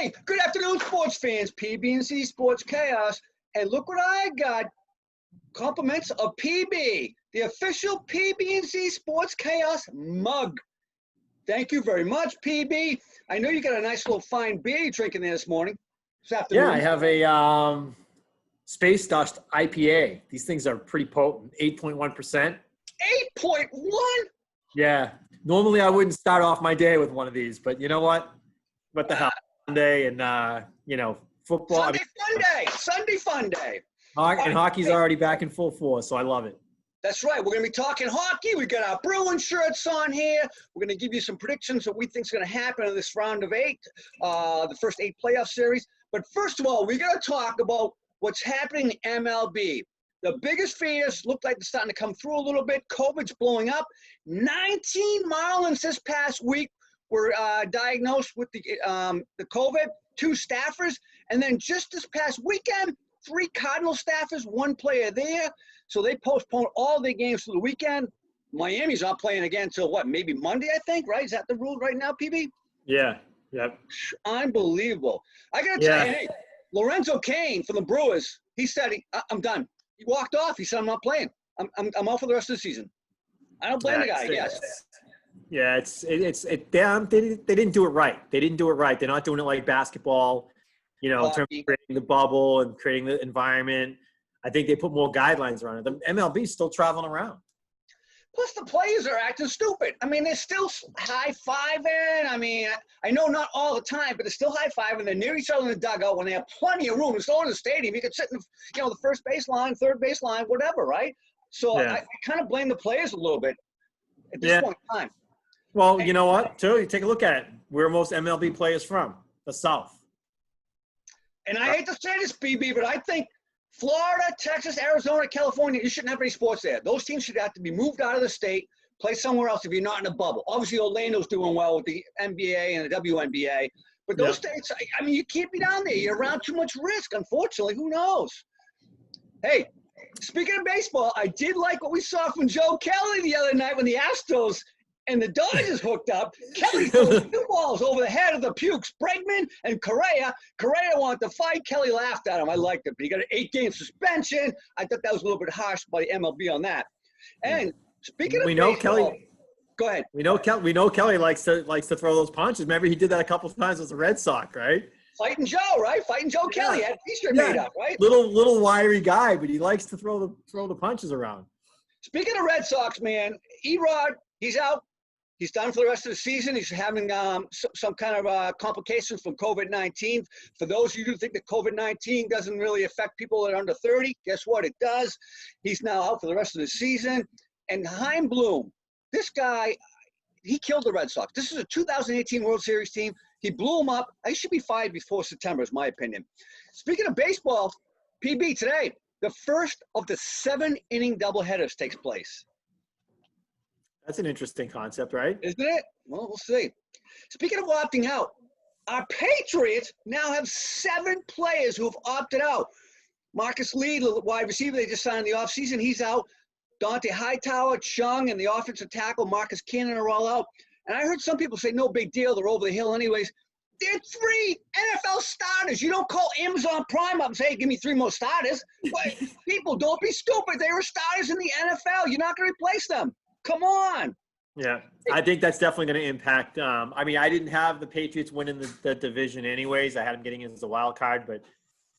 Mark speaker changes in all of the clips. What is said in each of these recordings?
Speaker 1: Hey, good afternoon, sports fans. PB&C Sports Chaos. And look what I got. Compliments of PB, the official PB&C Sports Chaos mug. Thank you very much, PB. I know you got a nice little fine beer you're drinking there this morning. This afternoon.
Speaker 2: Yeah, I have a Space Dust IPA. These things are pretty potent, 8.1%.
Speaker 1: 8.1?
Speaker 2: Yeah. Normally I wouldn't start off my day with one of these, but you know what? What the hell? Sunday and, football.
Speaker 1: Sunday fun day.
Speaker 2: And hockey's already back in full force, so I love it.
Speaker 1: That's right. We're going to be talking hockey. We got our Bruins shirts on here. We're going to give you some predictions of what we think is going to happen in this round of 8, the first 8 playoff series. But first of all, we got to talk about what's happening in MLB. The biggest fears look like they're starting to come through a little bit. COVID's blowing up. 19 Marlins this past week were diagnosed with the COVID, 2 staffers. And then just this past weekend, 3 Cardinal staffers, 1 player there. So they postponed all their games for the weekend. Miami's not playing again until what, maybe Monday, I think, right? Is that the rule right now, PB?
Speaker 2: Yeah. Yep.
Speaker 1: Unbelievable. I got to tell you, hey, Lorenzo Cain from the Brewers, he said, I'm done. He walked off. He said, I'm not playing. I'm out for the rest of the season. I don't blame the guy, I guess.
Speaker 2: Yeah, they didn't do it right. They didn't do it right. They're not doing it like basketball, in terms of creating the bubble and creating the environment. I think they put more guidelines around it. The MLB's still traveling around.
Speaker 1: Plus, the players are acting stupid. I mean, they're still high-fiving. I mean, I know not all the time, but they're still high-fiving. They're near each other in the dugout when they have plenty of room. It's all in the stadium. You could sit in the first baseline, third baseline, whatever, right? So I kind of blame the players a little bit at this point in time.
Speaker 2: Well, you know what, too? You take a look at it. Where are most MLB players from? The South.
Speaker 1: And I hate to say this, BB, but I think Florida, Texas, Arizona, California, you shouldn't have any sports there. Those teams should have to be moved out of the state, play somewhere else if you're not in a bubble. Obviously, Orlando's doing well with the NBA and the WNBA. But those states, I mean, you can't be down there. You're around too much risk, unfortunately. Who knows? Hey, speaking of baseball, I did like what we saw from Joe Kelly the other night when the Astros and the Dodgers hooked up. Kelly threw 2 balls over the head of the Pukes, Bregman and Correa. Correa wanted to fight. Kelly laughed at him. I liked it. But he got an 8-game suspension. I thought that was a little bit harsh by the MLB on that. And speaking of baseball,
Speaker 2: Kelly.
Speaker 1: Go ahead.
Speaker 2: We know Kelly likes to throw those punches. Remember, he did that a couple of times with the Red Sox, right?
Speaker 1: Fighting Joe, right? Fighting Joe Kelly. Had a T-shirt made up, right?
Speaker 2: Little wiry guy, but he likes to throw the punches around.
Speaker 1: Speaking of Red Sox, man, Erod, he's out. He's done for the rest of the season. He's having some kind of complications from COVID-19. For those of you who think that COVID-19 doesn't really affect people that are under 30, guess what? It does. He's now out for the rest of the season. And Chaim Bloom, this guy, he killed the Red Sox. This is a 2018 World Series team. He blew them up. He should be fired before September, is my opinion. Speaking of baseball, PB, today, the first of the 7-inning doubleheaders takes place.
Speaker 2: That's an interesting concept, right?
Speaker 1: Isn't it? Well, we'll see. Speaking of opting out, our Patriots now have 7 players who have opted out. Marcus Lee, the wide receiver, they just signed in the offseason. He's out. Dante Hightower, Chung, and the offensive tackle, Marcus Cannon, are all out. And I heard some people say, no big deal. They're over the hill anyways. They're 3 NFL starters. You don't call Amazon Prime up and say, hey, give me 3 more starters. But people, don't be stupid. They were starters in the NFL. You're not going to replace them. Come on.
Speaker 2: Yeah, I think that's definitely going to impact. I mean, I didn't have the Patriots winning the division anyways. I had them getting in as a wild card, but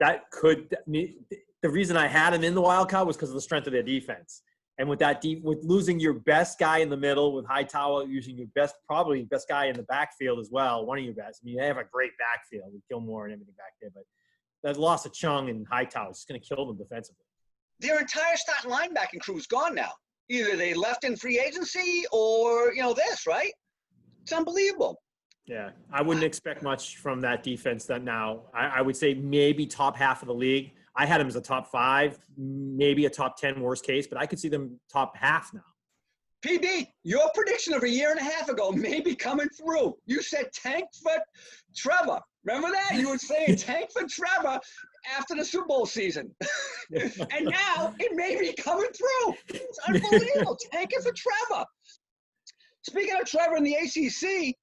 Speaker 2: that could – the reason I had them in the wild card was because of the strength of their defense. And with with losing your best guy in the middle, with Hightower using your probably best guy in the backfield as well, one of your best. I mean, they have a great backfield with Gilmore and everything back there, but that loss of Chung and Hightower is just going to kill them defensively.
Speaker 1: Their entire starting linebacking crew is gone now. Either they left in free agency or, this, right? It's unbelievable.
Speaker 2: Yeah, I wouldn't expect much from that defense now. I would say maybe top half of the league. I had them as a top 5, maybe a top 10 worst case, but I could see them top half now.
Speaker 1: PB, your prediction of a year and a half ago may be coming through. You said tank for Trevor. Remember that? You were saying tank for Trevor after the Super Bowl season. And now it may be coming through. It's unbelievable. Tanking for Trevor. Speaking of Trevor in the ACC,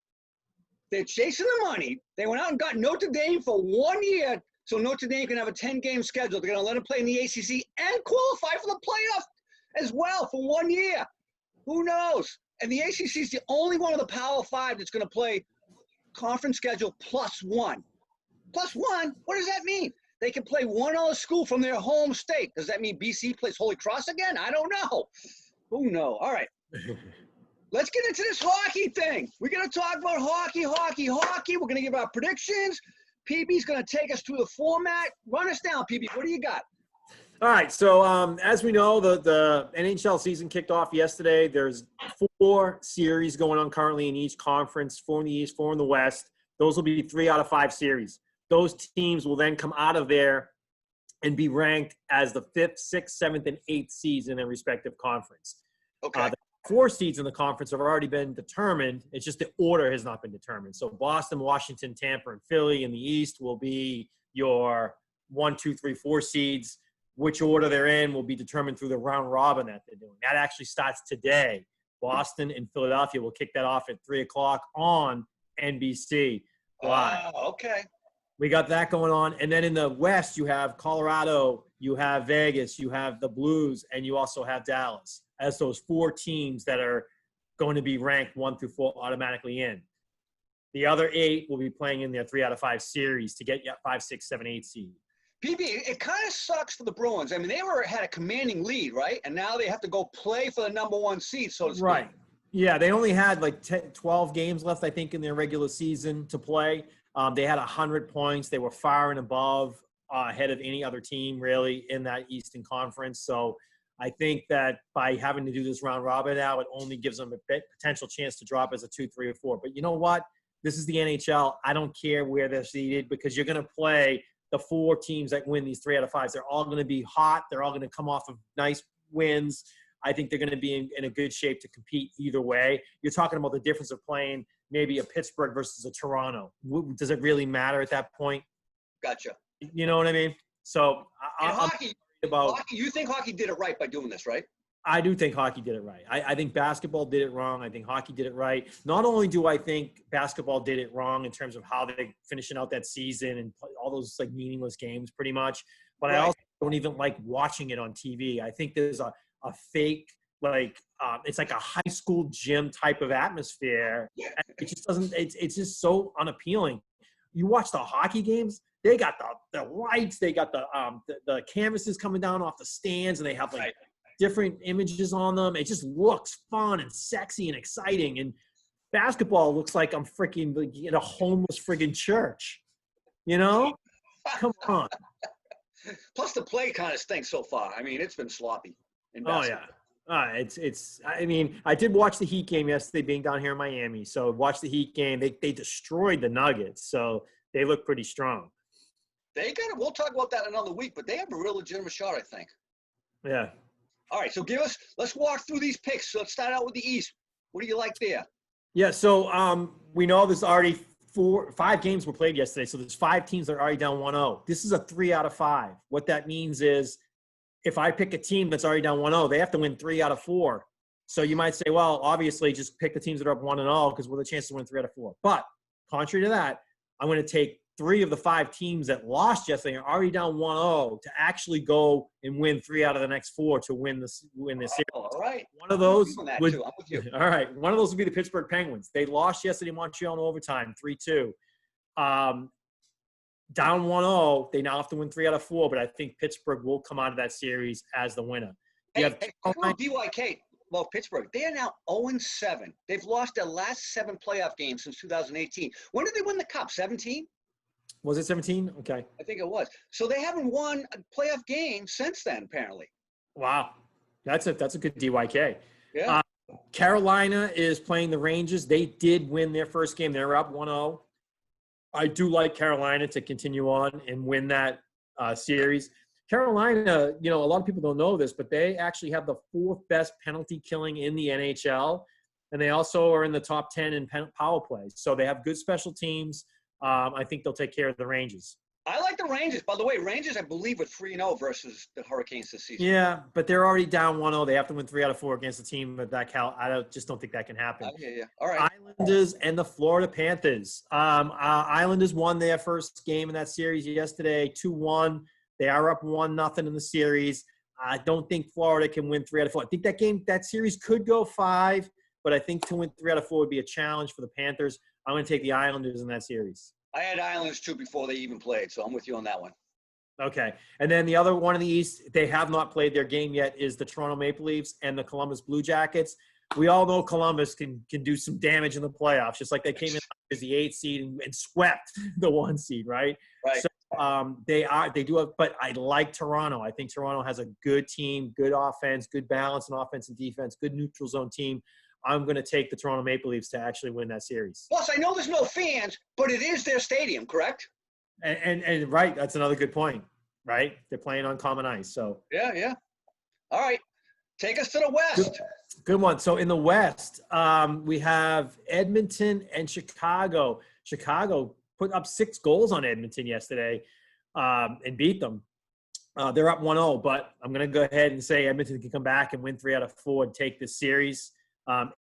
Speaker 1: They're chasing the money. They went out and got Notre Dame for 1 year, so Notre Dame can have a 10-game schedule. They're going to let them play in the ACC and qualify for the playoff as well for 1 year. Who knows? And the ACC is the only one of the Power Five that's going to play conference schedule +1. +1? What does that mean? They can play one other school from their home state. Does that mean BC plays Holy Cross again? I don't know. Who knows? All right. Let's get into this hockey thing. We're going to talk about hockey. We're going to give our predictions. PB's going to take us through the format. Run us down, PB. What do you got?
Speaker 2: All right. So as we know, the NHL season kicked off yesterday. There's 4 series going on currently in each conference, 4 in the East, 4 in the West. Those will be 3 out of 5 series. Those teams will then come out of there and be ranked as the 5th, 6th, 7th, and 8th seeds in their respective conference.
Speaker 1: Okay.
Speaker 2: The 4 seeds in the conference have already been determined. It's just the order has not been determined. So Boston, Washington, Tampa, and Philly in the East will be your 1, 2, 3, 4 seeds. Which order they're in will be determined through the round robin that they're doing. That actually starts today. Boston and Philadelphia will kick that off at 3 o'clock on NBC.
Speaker 1: Wow, okay.
Speaker 2: We got that going on. And then in the West, you have Colorado, you have Vegas, you have the Blues, and you also have Dallas as those 4 teams that are going to be ranked 1 through 4 automatically in. The other 8 will be playing in their 3 out of 5 series to get 5, 6, 7, 8 seed.
Speaker 1: PB, it kind of sucks for the Bruins. I mean, they had a commanding lead, right? And now they have to go play for the number 1 seed, so to speak.
Speaker 2: Right. Yeah, they only had like 12 games left, I think, in their regular season to play. They had 100 points. They were far and above ahead of any other team, really, in that Eastern Conference. So I think that by having to do this round robin now, it only gives them a potential chance to drop as a 2, 3, or 4. But you know what? This is the NHL. I don't care where they're seeded because you're going to play the 4 teams that win these 3 out of 5s. They're all going to be hot. They're all going to come off of nice wins. I think they're going to be in a good shape to compete either way. You're talking about the difference of playing maybe a Pittsburgh versus a Toronto. Does it really matter at that point?
Speaker 1: Gotcha.
Speaker 2: You know what I mean? So
Speaker 1: hockey, you think hockey did it right by doing this, right?
Speaker 2: I do think hockey did it right. I think basketball did it wrong. I think hockey did it right. Not only do I think basketball did it wrong in terms of how they're finishing out that season and all those like meaningless games pretty much, but right. I also don't even like watching it on TV. I think there's a fake, it's like a high school gym type of atmosphere. It just doesn't, it's just so unappealing. You watch the hockey games, they got the lights, they got the canvases coming down off the stands, and they have like different images on them. It just looks fun and sexy and exciting. And basketball looks like I'm freaking like in a homeless friggin' church, you know? Come on.
Speaker 1: Plus the play kind of stinks so far. I mean, it's been sloppy in basketball.
Speaker 2: Oh yeah. I mean, I did watch the Heat game yesterday being down here in Miami. So watch the Heat game. They destroyed the Nuggets. So they look pretty strong.
Speaker 1: We'll talk about that another week, but they have a real legitimate shot, I think.
Speaker 2: Yeah.
Speaker 1: All right, so let's walk through these picks. So let's start out with the East. What do you like there?
Speaker 2: Yeah, so we know there's already 5 games were played yesterday. So there's 5 teams that are already down 1-0. This is a 3 out of 5. What that means is if I pick a team that's already down 1-0, they have to win 3 out of 4. So you might say, well, obviously just pick the teams that are up 1-0 because we're the chance to win 3 out of 4. But contrary to that, I'm going to take 3 of the 5 teams that lost yesterday are already down 1-0 to actually go and win 3 out of the next 4 to win this series.
Speaker 1: All right.
Speaker 2: One of those
Speaker 1: I'm with you.
Speaker 2: All right. One of those would be the Pittsburgh Penguins. They lost yesterday in Montreal in overtime, 3-2. Down 1-0, they now have to win 3 out of 4, but I think Pittsburgh will come out of that series as the winner.
Speaker 1: DYK. Well, Pittsburgh, they are now 0-7. They've lost their last 7 playoff games since 2018. When did they win the Cup? 17?
Speaker 2: Was it 17? Okay.
Speaker 1: I think it was. So they haven't won a playoff game since then, apparently.
Speaker 2: Wow. That's a good DYK.
Speaker 1: Yeah.
Speaker 2: Carolina is playing the Rangers. They did win their first game. They're up 1-0. I do like Carolina to continue on and win that series. Carolina, a lot of people don't know this, but they actually have the 4th best penalty killing in the NHL, and they also are in the top 10 in power plays. So they have good special teams. I think they'll take care of the Rangers.
Speaker 1: I like the Rangers. By the way, Rangers, I believe, are 3-0 versus the Hurricanes this season.
Speaker 2: Yeah, but they're already down 1-0. They have to win 3 out of 4 against a team of that cal. Just don't think that can happen.
Speaker 1: Yeah. All right.
Speaker 2: Islanders and the Florida Panthers. Islanders won their first game in that series yesterday, 2-1. They are up 1-0 in the series. I don't think Florida can win 3 out of 4. I think that series could go 5, but I think to win 3 out of 4 would be a challenge for the Panthers. I'm going to take the Islanders in that series.
Speaker 1: I had Islanders too before they even played, so I'm with you on that one.
Speaker 2: Okay. And then the other one in the East, they have not played their game yet, is the Toronto Maple Leafs and the Columbus Blue Jackets. We all know Columbus can do some damage in the playoffs, just like they came in as the 8th seed and swept the 1 seed, right?
Speaker 1: Right.
Speaker 2: So they do have, but I like Toronto. I think Toronto has a good team, good offense, good balance in offense and defense, good neutral zone team. I'm going to take the Toronto Maple Leafs to actually win that series.
Speaker 1: Plus, I know there's no fans, but it is their stadium, correct?
Speaker 2: And right, that's another good point, right? They're playing on common ice, so.
Speaker 1: Yeah. All right. Take us to the West.
Speaker 2: Good one. So in the West, we have Edmonton and Chicago. Chicago put up 6 goals on Edmonton yesterday and beat them. They're up 1-0, but I'm going to go ahead and say Edmonton can come back and win 3 out of 4 and take this series.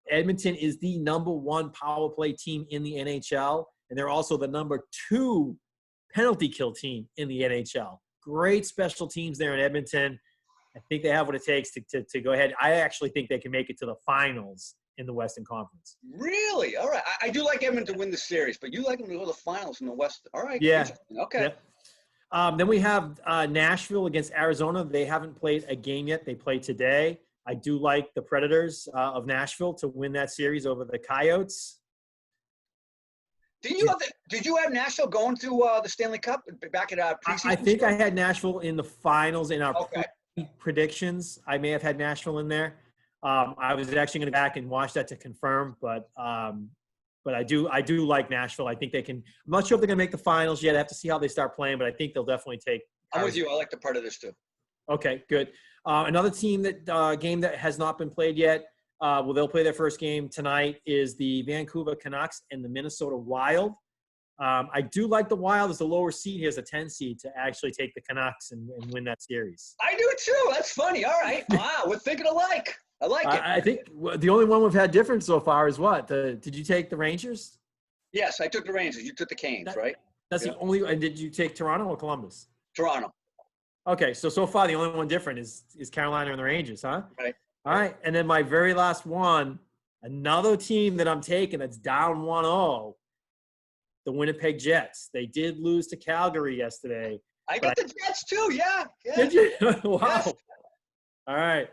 Speaker 2: Edmonton is the number 1 power play team in the NHL, and they're also the number 2 penalty kill team in the NHL. Great special teams there in Edmonton. I think they have what it takes to go ahead. I actually think they can make it to the finals in the Western Conference.
Speaker 1: Really? All right. I do like Edmonton to win the series, but you like them to go to the finals in the West. All right.
Speaker 2: Yeah.
Speaker 1: Okay.
Speaker 2: Yep. Then we have Nashville against Arizona. They haven't played a game yet. They play today. I do like the Predators of Nashville to win that series over the Coyotes.
Speaker 1: Did you have Nashville going to the Stanley Cup back at preseason?
Speaker 2: I think I had Nashville in the finals in our predictions. I may have had Nashville in there. I was actually going to go back and watch that to confirm, but I do like Nashville. I think they can. I'm not sure if they're going to make the finals yet. I have to see how they start playing, but I think they'll definitely take.
Speaker 1: I'm with you. I like the Predators too.
Speaker 2: Okay, good. Another team game that has not been played yet. They'll play their first game tonight is the Vancouver Canucks and the Minnesota Wild. I do like the Wild as the lower seed here as a 10 seed to actually take the Canucks and win that series.
Speaker 1: I do too. That's funny. All right. Wow. We're thinking alike. I like it.
Speaker 2: I think the only one we've had different so far is what? Did you take the Rangers?
Speaker 1: Yes, I took the Rangers. You took the Canes, right?
Speaker 2: That's the only. And did you take Toronto or Columbus?
Speaker 1: Toronto.
Speaker 2: Okay, so far the only one different is Carolina and the Rangers, huh?
Speaker 1: Right.
Speaker 2: All right, and then my very last one, another team that I'm taking that's down 1-0, the Winnipeg Jets. They did lose to Calgary yesterday.
Speaker 1: I got the Jets too. Yeah.
Speaker 2: Did you? Wow.
Speaker 1: Yes.
Speaker 2: All right.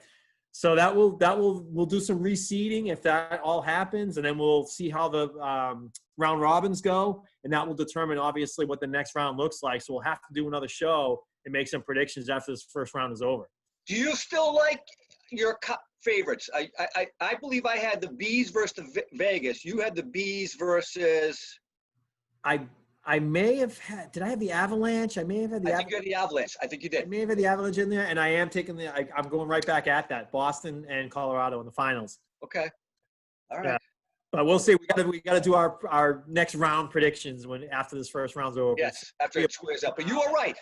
Speaker 2: So we'll do some reseeding if that all happens, and then we'll see how the round robins go, and that will determine obviously what the next round looks like. So we'll have to do another show and make some predictions after this first round is over.
Speaker 1: Do you still like your cup favorites? I believe I had the Bees versus the Vegas. You had the Bees versus.
Speaker 2: I may have had. Did I have the Avalanche? I may have had the.
Speaker 1: I think you had the Avalanche. I think you did.
Speaker 2: I may have had the Avalanche in there, and I am taking I'm going right back at that. Boston and Colorado in the finals.
Speaker 1: Okay. All right.
Speaker 2: Yeah. But we'll see. We got to do our next round predictions after this first round's over.
Speaker 1: Yes, after it squares up. But you are right.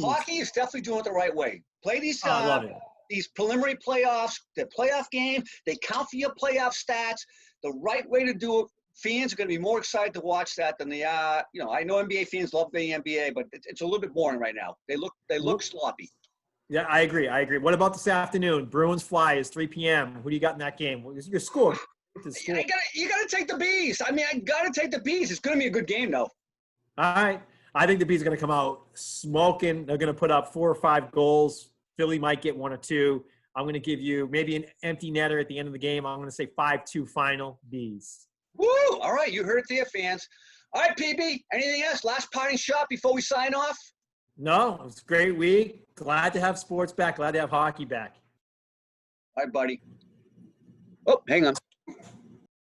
Speaker 1: Hockey is definitely doing it the right way. Play these preliminary playoffs, the playoff game. They count for your playoff stats. The right way to do it. Fans are going to be more excited to watch that than the, I know NBA fans love the NBA, but it's a little bit boring right now. They look sloppy.
Speaker 2: Yeah, I agree. What about this afternoon? Bruins Flyers, 3 p.m. Who do you got in that game? Your score?
Speaker 1: You got to take the Bees. I got to take the Bees. It's going to be a good game, though.
Speaker 2: All right. I think the Bees are going to come out smoking. They're going to put up 4 or 5 goals. Philly might get 1 or 2. I'm going to give you maybe an empty netter at the end of the game. I'm going to say 5-2 final Bees.
Speaker 1: Woo! All right, you heard it there, fans. All right, PB, anything else? Last parting shot before we sign off?
Speaker 2: No, it was a great week. Glad to have sports back. Glad to have hockey back.
Speaker 1: All right, buddy. Oh, hang on.